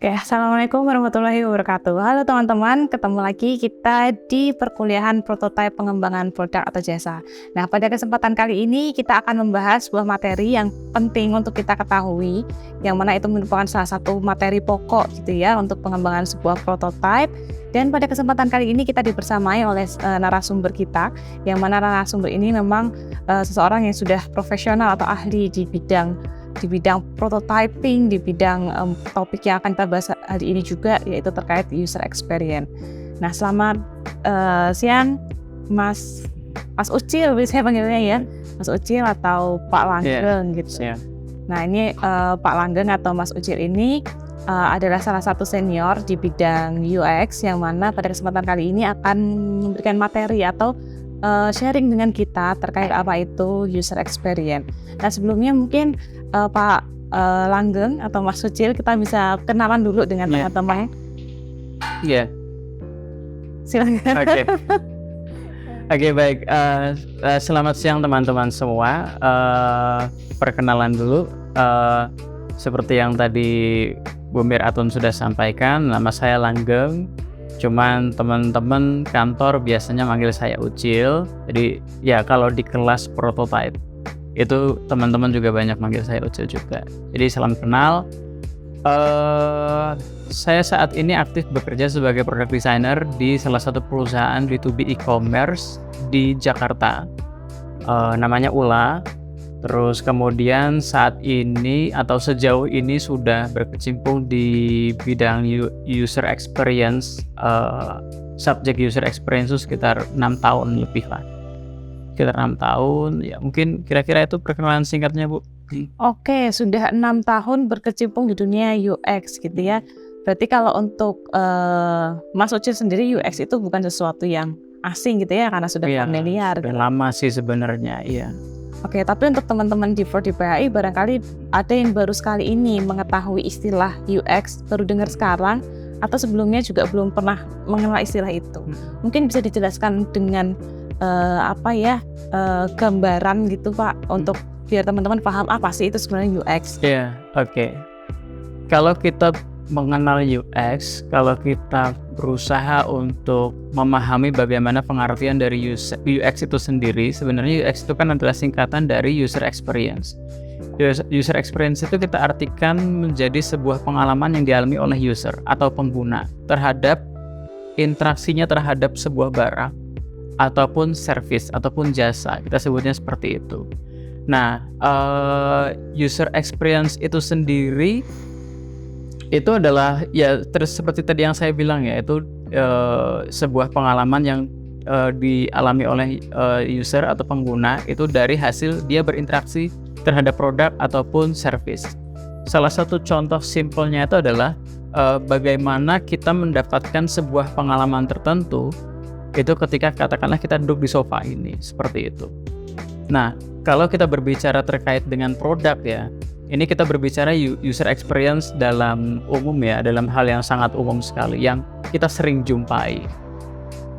Oke, Assalamualaikum warahmatullahi wabarakatuh. Halo teman-teman, ketemu lagi kita di perkuliahan prototipe pengembangan produk atau jasa. Nah, pada kesempatan kali ini kita akan membahas sebuah materi yang penting untuk kita ketahui, yang mana itu merupakan salah satu materi pokok gitu ya untuk pengembangan sebuah prototipe. Dan pada kesempatan kali ini kita dibersamai oleh narasumber kita, yang mana narasumber ini memang seseorang yang sudah profesional atau ahli di bidang prototyping, di bidang topik yang akan kita bahas hari ini juga, yaitu terkait user experience. Nah, selamat siang Mas Ucil, saya panggilnya ya, Mas Ucil atau Pak Langgeng gitu. Yeah. Nah, ini Pak Langgeng atau Mas Ucil ini adalah salah satu senior di bidang UX, yang mana pada kesempatan kali ini akan memberikan materi atau sharing dengan kita terkait apa itu user experience. Nah, sebelumnya mungkin Pak Langgeng atau Mas Ucil, kita bisa kenalan dulu dengan teman-teman. Iya. Silakan. Oke, baik. Selamat siang teman-teman semua. Perkenalan dulu. Seperti yang tadi Bu Mir Atun sudah sampaikan, nama saya Langgeng. Cuman teman-teman kantor biasanya manggil saya Ucil. Jadi ya kalau di kelas prototype itu teman-teman juga banyak manggil saya Ucil juga. Jadi salam kenal. Saya saat ini aktif bekerja sebagai product designer di salah satu perusahaan B2B e-commerce di Jakarta. Namanya Ula. Terus kemudian saat ini atau sejauh ini sudah berkecimpung di bidang user experience, subjek user experience itu sekitar 6 tahun lebih lah. Sekitar 6 tahun, ya mungkin kira-kira itu perkenalan singkatnya, Bu. Oke, sudah 6 tahun berkecimpung di dunia UX gitu ya. Berarti kalau untuk Mas Ucil sendiri, UX itu bukan sesuatu yang asing gitu ya, karena sudah familiar. Sudah lama sih sebenarnya, iya. Oke, tapi untuk teman-teman di 4D-PHI barangkali ada yang baru sekali ini mengetahui istilah UX, baru dengar sekarang, atau sebelumnya juga belum pernah mengenal istilah itu. Mungkin bisa dijelaskan dengan gambaran gitu Pak, untuk biar teman-teman paham apa sih itu sebenarnya UX. Iya, oke. Kalau kita mengenal UX, kalau kita berusaha untuk memahami bagaimana pengertian dari UX itu sendiri, sebenarnya UX itu kan adalah singkatan dari user experience. User experience itu kita artikan menjadi sebuah pengalaman yang dialami oleh user atau pengguna terhadap interaksinya terhadap sebuah barang ataupun service ataupun jasa, kita sebutnya seperti itu. Nah, user experience itu sendiri itu adalah ya seperti tadi yang saya bilang ya, itu sebuah pengalaman yang dialami oleh user atau pengguna itu dari hasil dia berinteraksi terhadap produk ataupun service. Salah satu contoh simpelnya itu adalah bagaimana kita mendapatkan sebuah pengalaman tertentu itu ketika katakanlah kita duduk di sofa ini, seperti itu. Nah, kalau kita berbicara terkait dengan produk ya, ini kita berbicara user experience dalam umum ya, dalam hal yang sangat umum sekali, yang kita sering jumpai.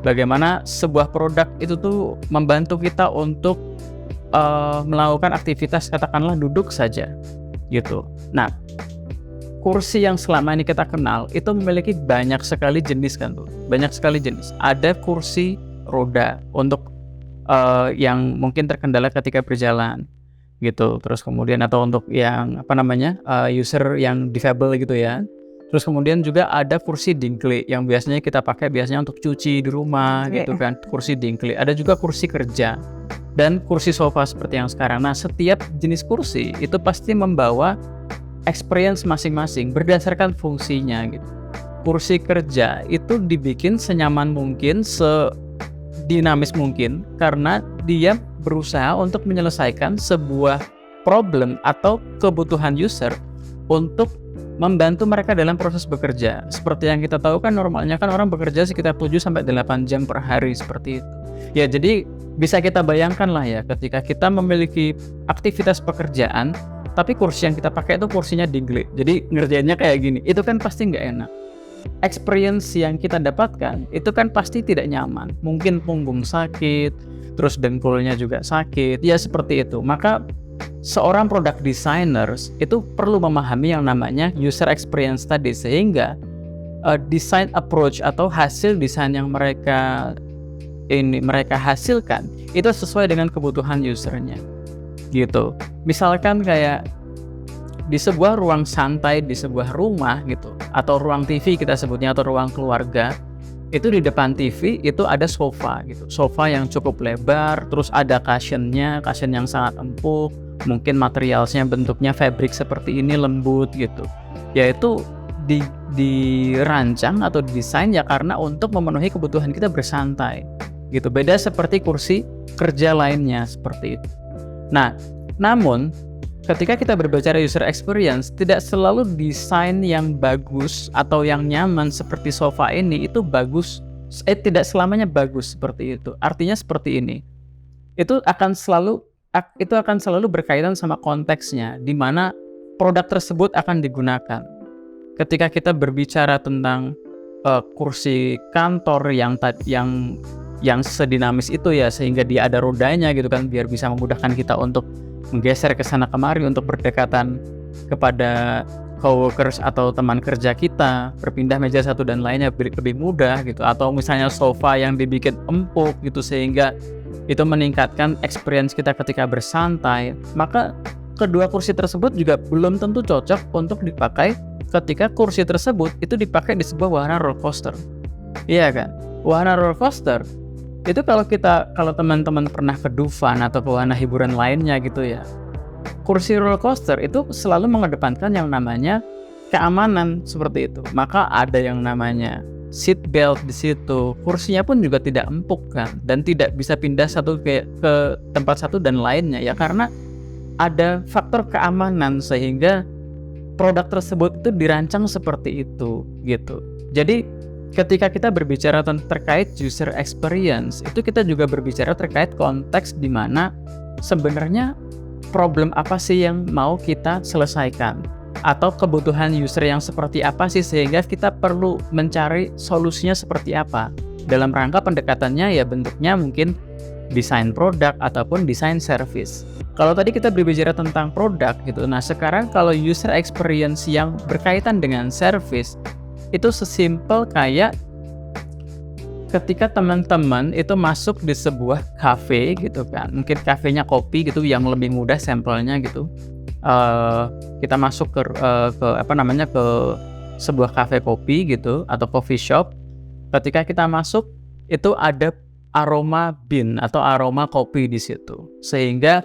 Bagaimana sebuah produk itu tuh membantu kita untuk melakukan aktivitas katakanlah duduk saja, gitu. Nah, kursi yang selama ini kita kenal itu memiliki banyak sekali jenis kan tuh, banyak sekali jenis. Ada kursi roda untuk yang mungkin terkendala ketika berjalan, gitu. Terus kemudian atau untuk yang user yang disable gitu ya. Terus kemudian juga ada kursi dingklik yang biasanya kita pakai untuk cuci di rumah gitu kan, kursi dingklik. Ada juga kursi kerja dan kursi sofa seperti yang sekarang. Nah, setiap jenis kursi itu pasti membawa experience masing-masing berdasarkan fungsinya gitu. Kursi kerja itu dibikin senyaman mungkin, sedinamis mungkin, karena dia berusaha untuk menyelesaikan sebuah problem atau kebutuhan user untuk membantu mereka dalam proses bekerja. Seperti yang kita tahu kan normalnya kan orang bekerja sekitar 7-8 jam per hari seperti itu. Ya, jadi bisa kita bayangkan lah ya, ketika kita memiliki aktivitas pekerjaan tapi kursi yang kita pakai itu kursinya dingklik. Jadi ngerjainnya kayak gini. Itu kan pasti nggak enak. Experience yang kita dapatkan itu kan pasti tidak nyaman. Mungkin punggung sakit, terus dengkulnya juga sakit, ya seperti itu. Maka seorang product designers itu perlu memahami yang namanya user experience tadi, sehingga design approach atau hasil desain yang mereka hasilkan itu sesuai dengan kebutuhan usernya gitu. Misalkan kayak di sebuah ruang santai, di sebuah rumah gitu, atau ruang TV kita sebutnya, atau ruang keluarga, itu di depan TV itu ada sofa gitu, sofa yang cukup lebar, terus ada cushion yang sangat empuk, mungkin materialnya bentuknya fabric seperti ini, lembut gitu, yaitu dirancang atau didesain ya karena untuk memenuhi kebutuhan kita bersantai gitu. Beda seperti kursi kerja lainnya seperti itu. Nah, namun ketika kita berbicara user experience, tidak selalu desain yang bagus atau yang nyaman seperti sofa ini itu bagus, tidak selamanya bagus seperti itu. Artinya seperti ini, itu akan selalu berkaitan sama konteksnya, di mana produk tersebut akan digunakan. Ketika kita berbicara tentang kursi kantor yang sedinamis itu ya, sehingga dia ada rodanya gitu kan, biar bisa memudahkan kita untuk menggeser ke sana kemari, untuk berdekatan kepada coworkers atau teman kerja kita, berpindah meja satu dan lainnya lebih mudah gitu. Atau misalnya sofa yang dibikin empuk gitu, sehingga itu meningkatkan experience kita ketika bersantai. Maka kedua kursi tersebut juga belum tentu cocok untuk dipakai ketika kursi tersebut itu dipakai di sebuah wahana roller coaster. Iya kan? Wahana roller coaster itu kalau teman-teman pernah ke Dufan atau ke wahana hiburan lainnya gitu ya, kursi roller coaster itu selalu mengedepankan yang namanya keamanan seperti itu. Maka ada yang namanya seat belt di situ. Kursinya pun juga tidak empuk kan, dan tidak bisa pindah ke tempat satu dan lainnya ya, karena ada faktor keamanan, sehingga produk tersebut itu dirancang seperti itu gitu. Jadi ketika kita berbicara terkait user experience, itu kita juga berbicara terkait konteks di mana sebenarnya problem apa sih yang mau kita selesaikan, atau kebutuhan user yang seperti apa sih, sehingga kita perlu mencari solusinya seperti apa. Dalam rangka pendekatannya ya bentuknya mungkin desain produk ataupun desain service. Kalau tadi kita berbicara tentang produk gitu, nah sekarang kalau user experience yang berkaitan dengan service, itu sesimpel kayak ketika teman-teman itu masuk di sebuah cafe gitu kan, mungkin kafenya kopi gitu yang lebih mudah sampelnya gitu. Kita masuk ke sebuah cafe kopi gitu atau coffee shop. Ketika kita masuk itu ada aroma bean atau aroma kopi di situ, sehingga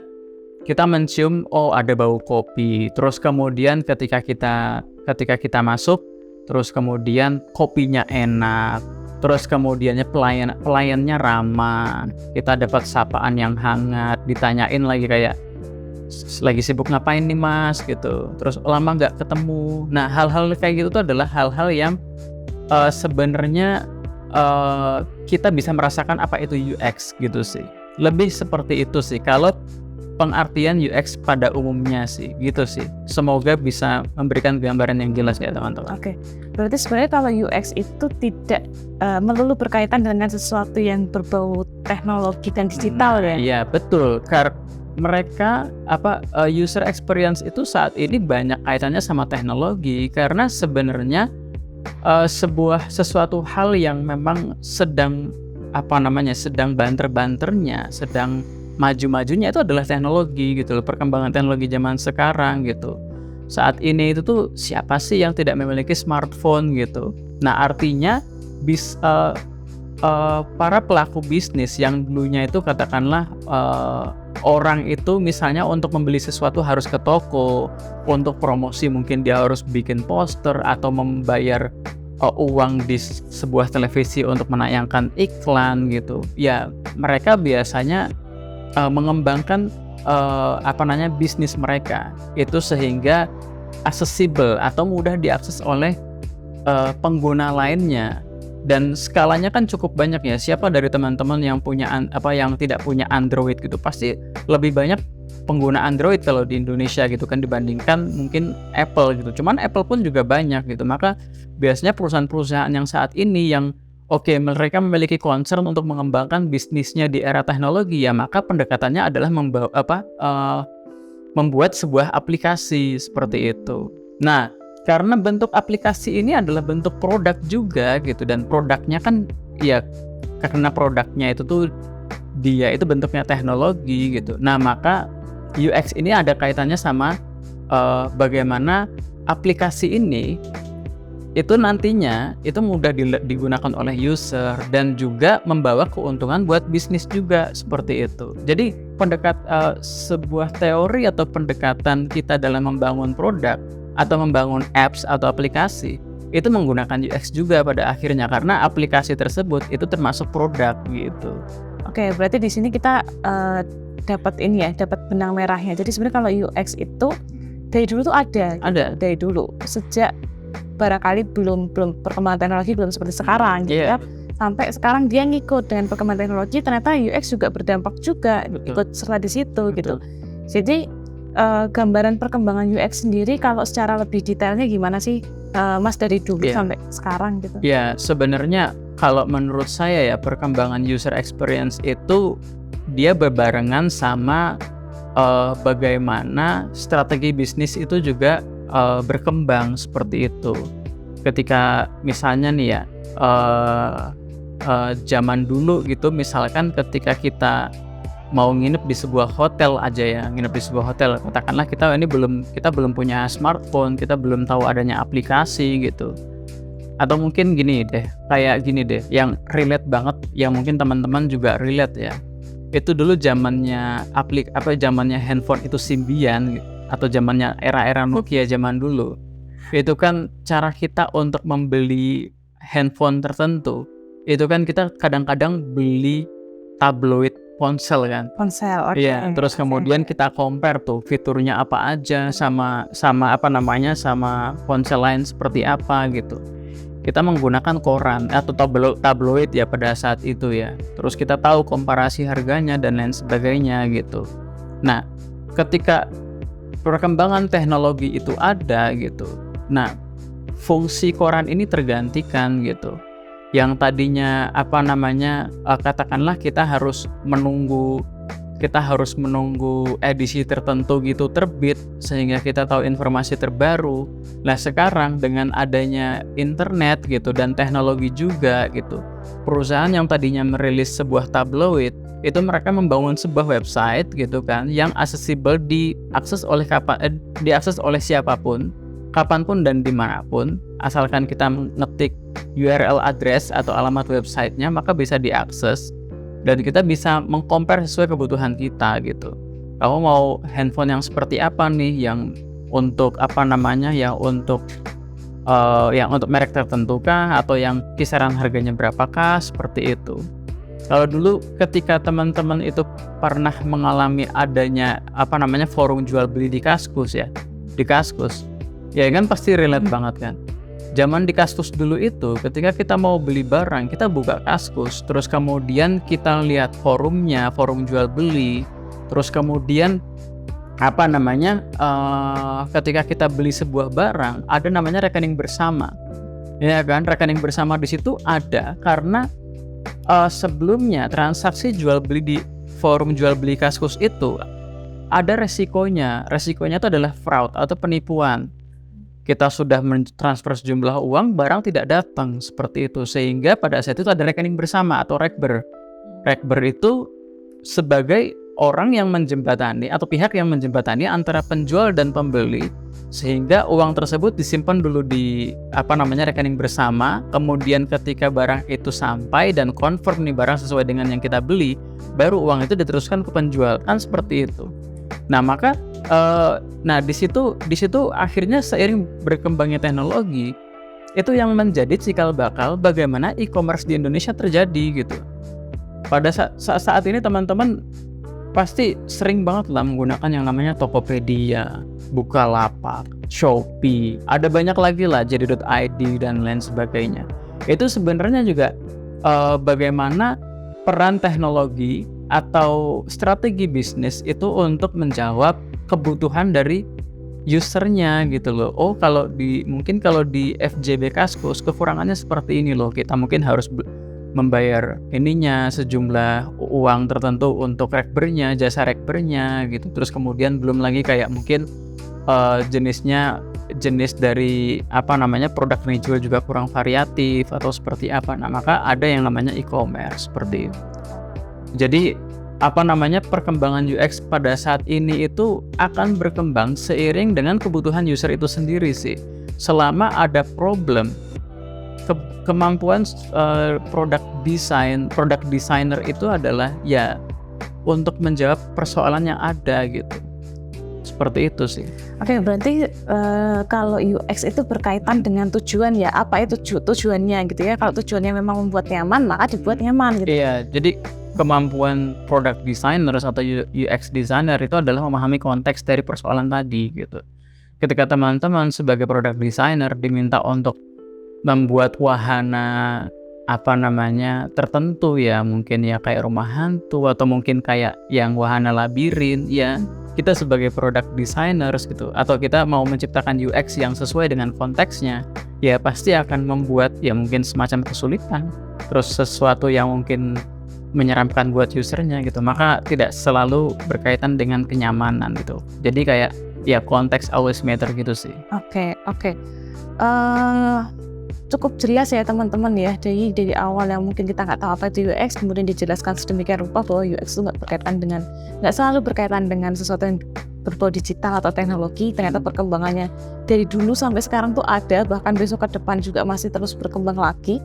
kita mencium ada bau kopi. Terus kemudian ketika kita masuk, terus kemudian kopinya enak, terus kemudiannya pelayannya ramah, kita dapat sapaan yang hangat, ditanyain lagi kayak lagi sibuk ngapain nih mas gitu, terus lama nggak ketemu. Nah hal-hal kayak gitu tuh adalah hal-hal yang sebenarnya kita bisa merasakan apa itu UX gitu sih. Lebih seperti itu sih kalau pengertian UX pada umumnya sih, gitu sih. Semoga bisa memberikan gambaran yang jelas ya teman-teman. Oke, berarti sebenarnya kalau UX itu tidak melulu berkaitan dengan sesuatu yang berbau teknologi dan digital ya? Iya betul, mereka user experience itu saat ini banyak kaitannya sama teknologi, karena sebenarnya sesuatu hal yang memang sedang banter-banternya, sedang maju-majunya itu adalah teknologi gitu loh, perkembangan teknologi zaman sekarang gitu. Saat ini itu tuh siapa sih yang tidak memiliki smartphone gitu. Nah artinya para pelaku bisnis yang dulunya itu katakanlah orang itu misalnya untuk membeli sesuatu harus ke toko, untuk promosi mungkin dia harus bikin poster atau membayar uang di sebuah televisi untuk menayangkan iklan gitu. Ya mereka biasanya mengembangkan bisnis mereka itu sehingga accessible atau mudah diakses oleh pengguna lainnya, dan skalanya kan cukup banyak ya. Siapa dari teman-teman yang tidak punya Android gitu, pasti lebih banyak pengguna Android kalau di Indonesia gitu kan dibandingkan mungkin Apple gitu. Cuman Apple pun juga banyak gitu. Maka biasanya perusahaan-perusahaan yang saat ini yang mereka memiliki concern untuk mengembangkan bisnisnya di era teknologi ya, maka pendekatannya adalah membuat sebuah aplikasi seperti itu. Nah, karena bentuk aplikasi ini adalah bentuk produk juga gitu, dan produknya kan ya karena produknya itu tuh dia itu bentuknya teknologi gitu. Nah, maka UX ini ada kaitannya sama bagaimana aplikasi ini itu nantinya itu mudah digunakan oleh user dan juga membawa keuntungan buat bisnis juga seperti itu. Jadi sebuah teori atau pendekatan kita dalam membangun produk atau membangun apps atau aplikasi itu menggunakan UX juga pada akhirnya, karena aplikasi tersebut itu termasuk produk gitu. Oke, berarti di sini kita dapat benang merahnya. Jadi sebenarnya kalau UX itu dari dulu tuh ada. Dari dulu, sejak barangkali belum perkembangan teknologi belum seperti sekarang gitu ya. Sampai sekarang dia ngikut dengan perkembangan teknologi, ternyata UX juga berdampak juga, ikut serta di situ gitu. Jadi gambaran perkembangan UX sendiri kalau secara lebih detailnya gimana sih Mas dari dulu sampai sekarang gitu? Ya, sebenarnya kalau menurut saya ya, perkembangan user experience itu dia berbarengan sama bagaimana strategi bisnis itu juga berkembang seperti itu. Ketika misalnya nih ya, zaman dulu gitu, misalkan ketika kita mau nginep di sebuah hotel aja ya, katakanlah kita belum punya smartphone, kita belum tahu adanya aplikasi gitu. Atau mungkin kayak gini deh, yang relate banget, yang mungkin teman-teman juga relate ya. Itu dulu zamannya handphone itu Symbian gitu, atau zamannya era Nokia zaman dulu. Itu kan cara kita untuk membeli handphone tertentu, itu kan kita kadang-kadang beli tabloid ponsel kan. Oke. Iya, terus kemudian kita compare tuh fiturnya apa aja sama ponsel lain seperti apa gitu. Kita menggunakan koran atau tabloid ya pada saat itu ya. Terus kita tahu komparasi harganya dan lain sebagainya gitu. Nah, ketika perkembangan teknologi itu ada gitu, nah fungsi koran ini tergantikan gitu. Yang tadinya katakanlah kita harus menunggu edisi tertentu gitu terbit sehingga kita tahu informasi terbaru. Nah, sekarang dengan adanya internet gitu dan teknologi juga gitu, perusahaan yang tadinya merilis sebuah tabloid itu mereka membangun sebuah website gitu kan, yang accessible diakses oleh siapapun, kapanpun dan dimanapun, asalkan kita ngetik URL address atau alamat websitenya, maka bisa diakses dan kita bisa mengcompare sesuai kebutuhan kita gitu. Kamu mau handphone yang seperti apa nih, yang untuk untuk merek tertentu kah, atau yang kisaran harganya berapakah, seperti itu. Kalau dulu ketika teman-teman itu pernah mengalami adanya forum jual beli di Kaskus ya kan pasti relate banget kan. Zaman di Kaskus dulu itu, ketika kita mau beli barang, kita buka Kaskus, terus kemudian kita lihat forumnya, forum jual beli, terus kemudian ketika kita beli sebuah barang, ada namanya rekening bersama, ya kan? Rekening bersama di situ ada karena sebelumnya transaksi jual beli di forum jual beli Kaskus itu ada resikonya itu adalah fraud atau penipuan. Kita sudah mentransfer sejumlah uang, barang tidak datang, seperti itu. Sehingga pada saat itu ada rekening bersama atau rekber. Rekber itu sebagai orang yang menjembatani atau pihak yang menjembatani antara penjual dan pembeli, sehingga uang tersebut disimpan dulu di rekening bersama. Kemudian ketika barang itu sampai dan confirm nih barang sesuai dengan yang kita beli, baru uang itu diteruskan ke penjual, kan seperti itu. Nah, maka di situ akhirnya seiring berkembangnya teknologi, itu yang menjadi cikal bakal bagaimana e-commerce di Indonesia terjadi gitu. Pada saat ini teman-teman pasti sering banget lah menggunakan yang namanya Tokopedia, Bukalapak, Shopee, ada banyak lagi lah, jadi.id dan lain sebagainya. Itu sebenarnya juga bagaimana peran teknologi atau strategi bisnis itu untuk menjawab kebutuhan dari usernya gitu loh. Oh, kalau di FJB Kaskus kekurangannya seperti ini loh. Kita mungkin harus membayar ininya sejumlah uang tertentu untuk rekbernya, jasa rekbernya gitu. Terus kemudian belum lagi kayak mungkin jenis dari produk yang dijual juga kurang variatif atau seperti apa. Nah, maka ada yang namanya e-commerce seperti itu. Jadi perkembangan UX pada saat ini itu akan berkembang seiring dengan kebutuhan user itu sendiri sih. Selama ada problem, kemampuan product designer itu adalah ya untuk menjawab persoalan yang ada gitu. Seperti itu sih. Oke, berarti kalau UX itu berkaitan dengan tujuan ya, apa itu tujuannya gitu ya. Kalau tujuannya memang membuat nyaman, maka dibuat nyaman gitu. Iya, jadi kemampuan product designer atau UX designer itu adalah memahami konteks dari persoalan tadi gitu. Ketika teman-teman sebagai product designer diminta untuk membuat wahana tertentu ya, mungkin ya kayak rumah hantu atau mungkin kayak yang wahana labirin ya, kita sebagai product designers gitu, atau kita mau menciptakan UX yang sesuai dengan konteksnya, ya pasti akan membuat ya mungkin semacam kesulitan, terus sesuatu yang mungkin menyeramkan buat usernya gitu. Maka tidak selalu berkaitan dengan kenyamanan gitu. Jadi kayak ya konteks always matter gitu sih. Oke. Cukup jelas ya teman-teman ya, dari awal yang mungkin kita nggak tahu apa itu UX, kemudian dijelaskan sedemikian rupa bahwa UX itu nggak selalu berkaitan dengan sesuatu yang berbau digital atau teknologi. Ternyata perkembangannya dari dulu sampai sekarang tuh ada, bahkan besok ke depan juga masih terus berkembang lagi,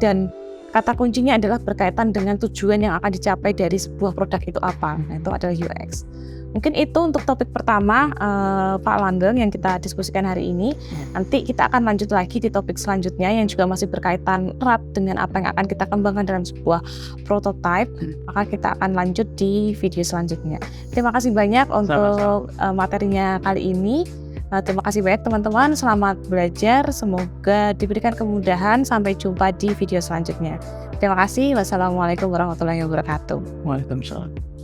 dan kata kuncinya adalah berkaitan dengan tujuan yang akan dicapai dari sebuah produk itu apa. Nah, itu adalah UX. Mungkin itu untuk topik pertama Pak Langgeng yang kita diskusikan hari ini. Nanti kita akan lanjut lagi di topik selanjutnya yang juga masih berkaitan erat dengan apa yang akan kita kembangkan dalam sebuah prototype. Maka kita akan lanjut di video selanjutnya. Terima kasih banyak untuk materinya kali ini. Terima kasih banyak teman-teman, selamat belajar, semoga diberikan kemudahan, sampai jumpa di video selanjutnya. Terima kasih, wassalamualaikum warahmatullahi wabarakatuh. Waalaikumsalam.